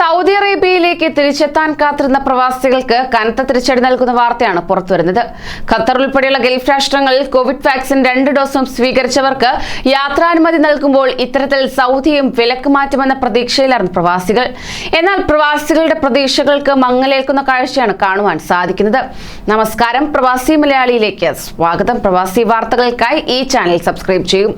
Saudi അറേബ്യയിലേക്ക് തിരിച്ചെത്താൻ കാത്തിരുന്ന പ്രവാസികൾക്ക് കനത്ത തിരിച്ചടി നൽകുന്ന വാർത്തയാണ് പുറത്തുവരുന്നത്. ഖത്തർ ഉൾപ്പെടെയുള്ള ഗൾഫ് രാഷ്ട്രങ്ങളിൽ കോവിഡ് വാക്സിൻ 2 ഡോസും സ്വീകരിച്ചവർക്ക് യാത്രാനുമതി നൽകുമ്പോൾ ഇത്തരത്തിൽ സൗദിയും വിലക്ക് മാറ്റുമെന്ന പ്രതീക്ഷയിലായിരുന്നു പ്രവാസികൾ. എന്നാൽ പ്രവാസികളുടെ പ്രതീക്ഷകൾക്ക് മങ്ങലേൽക്കുന്ന കാഴ്ചയാണ് കാണുവാൻ സാധിക്കുന്നത്. നമസ്കാരം, പ്രവാസി മലയാളിയിലേക്ക് സ്വാഗതം. പ്രവാസി വാർത്തകൾക്കായി ഈ ചാനൽ സബ്സ്ക്രൈബ് ചെയ്യും.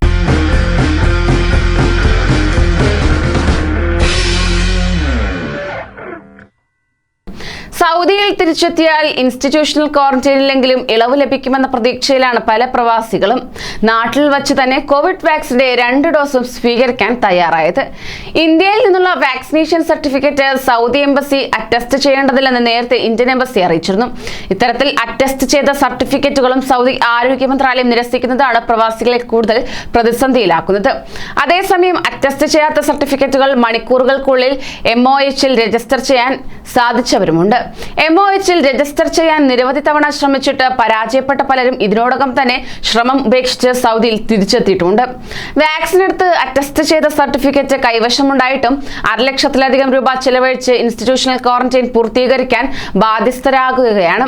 സൗദിയിൽ തിരിച്ചെത്തിയാൽ ഇൻസ്റ്റിറ്റ്യൂഷണൽ ക്വാറന്റൈനിലെങ്കിലും ഇളവ് ലഭിക്കുമെന്ന പ്രതീക്ഷയിലാണ് പല പ്രവാസികളും. നാട്ടിൽ വച്ച് തന്നെ കോവിഡ് വാക്സിന്റെ 2 ഡോസും സ്വീകരിക്കാൻ തയ്യാറായത്. ഇന്ത്യയിൽ നിന്നുള്ള vaccination certificate Saudi embassy attest ചെയ്യേണ്ടതില്ലെന്ന് നേരത്തെ ഇന്ത്യൻ എംബസി അറിയിച്ചിരുന്നു. ഇത്തരത്തിൽ അറ്റസ്റ്റ് ചെയ്ത സർട്ടിഫിക്കറ്റുകളും സൗദി ആരോഗ്യ മന്ത്രാലയം നിരസിക്കുന്നതാണ് പ്രവാസികളെ കൂടുതൽ പ്രതിസന്ധിയിലാക്കുന്നത്. അതേസമയം അറ്റസ്റ്റ് ചെയ്യാത്ത സർട്ടിഫിക്കറ്റുകൾ മണിക്കൂറുകൾക്കുള്ളിൽ MOHൽ രജിസ്റ്റർ ചെയ്യാൻ സാധിച്ചവരുമുണ്ട്. MOHൽ രജിസ്റ്റർ ചെയ്യാൻ നിരവധി തവണ ശ്രമിച്ചിട്ട് പരാജയപ്പെട്ട പലരും ഇതിനോടകം തന്നെ ശ്രമം ഉപേക്ഷിച്ച് സൗദിയിൽ തിരിച്ചെത്തിയിട്ടുണ്ട്. വാക്സിൻ എടുത്ത് അറ്റസ്റ്റ് ചെയ്ത സർട്ടിഫിക്കറ്റ് കൈവശമുണ്ടായിട്ടും 1.5 ലക്ഷത്തിലധികം രൂപ ചെലവഴിച്ച് ഇൻസ്റ്റിറ്റ്യൂഷണൽ ക്വാറന്റൈൻ പൂർത്തീകരിക്കാൻ ബാധ്യസ്ഥരാകുകയാണ്.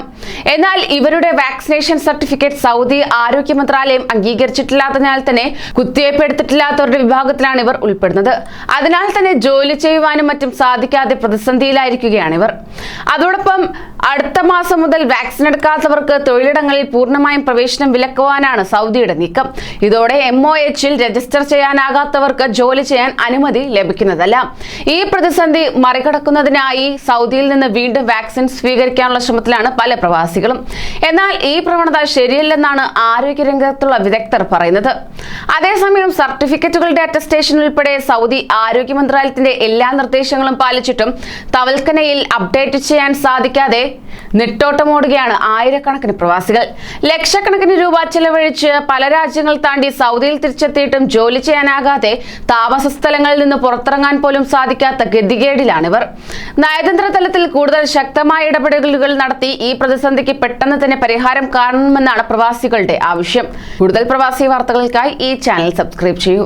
എന്നാൽ ഇവരുടെ വാക്സിനേഷൻ സർട്ടിഫിക്കറ്റ് സൗദി ആരോഗ്യ മന്ത്രാലയം അംഗീകരിച്ചിട്ടില്ലാത്തതിനാൽ തന്നെ കുത്തിവയ്പ് എടുത്തിട്ടില്ലാത്തവരുടെ വിഭാഗത്തിലാണ് ഇവർ ഉൾപ്പെടുന്നത്. അതിനാൽ തന്നെ ജോലി ചെയ്യുവാനും മറ്റും സാധിക്കാതെ പ്രതിസന്ധിയിലായിരിക്കുകയാണ് ഇവർ. അതോടൊപ്പം അടുത്ത മാസം മുതൽ വാക്സിൻ എടുക്കാത്തവർക്ക് തൊഴിലിടങ്ങളിൽ പൂർണ്ണമായും പ്രവേശനം വിലക്കുവാനാണ് സൗദിയുടെ നീക്കം. ഇതോടെ MOHൽ രജിസ്റ്റർ ചെയ്യാനാകാത്തവർക്ക് ജോലി ചെയ്യാൻ അനുമതി ലഭിക്കുന്നതല്ല. ഈ പ്രതിസന്ധി മറികടക്കുന്നതിനായി സൗദിയിൽ നിന്ന് വീണ്ടും വാക്സിൻ സ്വീകരിക്കാനുള്ള ശ്രമത്തിലാണ് പല പ്രവാസികളും. എന്നാൽ ഈ പ്രവണത ശരിയല്ലെന്നാണ് ആരോഗ്യരംഗത്തുള്ള വിദഗ്ധർ പറയുന്നത്. അതേസമയം സർട്ടിഫിക്കറ്റുകളുടെ അറ്റസ്റ്റേഷൻ ഉൾപ്പെടെ സൗദി ആരോഗ്യ മന്ത്രാലയത്തിന്റെ എല്ലാ നിർദ്ദേശങ്ങളും പാലിച്ചിട്ടും തവൽക്കനയിൽ അപ്ഡേറ്റ് ചെയ്യാൻ സാധിക്കാതെ നെട്ടോട്ടമോടുകയാണ് ആയിരക്കണക്കിന് പ്രവാസികൾ. ലക്ഷക്കണക്കിന് രൂപ ചെലവഴിച്ച് പല രാജ്യങ്ങൾ താണ്ടി സൗദിയിൽ തിരിച്ചെത്തിയിട്ടും ജോലി ചെയ്യാനാകാതെ താമസ സ്ഥലങ്ങളിൽ നിന്ന് പുറത്തിറങ്ങാൻ പോലും സാധിക്കാത്ത ഗതികേടിലാണിവർ. നയതന്ത്ര തലത്തിൽ കൂടുതൽ ശക്തമായ ഇടപെടലുകൾ നടത്തി ഈ പ്രതിസന്ധിക്ക് പെട്ടെന്ന് തന്നെ പരിഹാരം കാണണമെന്നാണ് പ്രവാസികളുടെ ആവശ്യം. കൂടുതൽ പ്രവാസി വാർത്തകൾക്കായി ഈ ചാനൽ സബ്സ്ക്രൈബ് ചെയ്യൂ.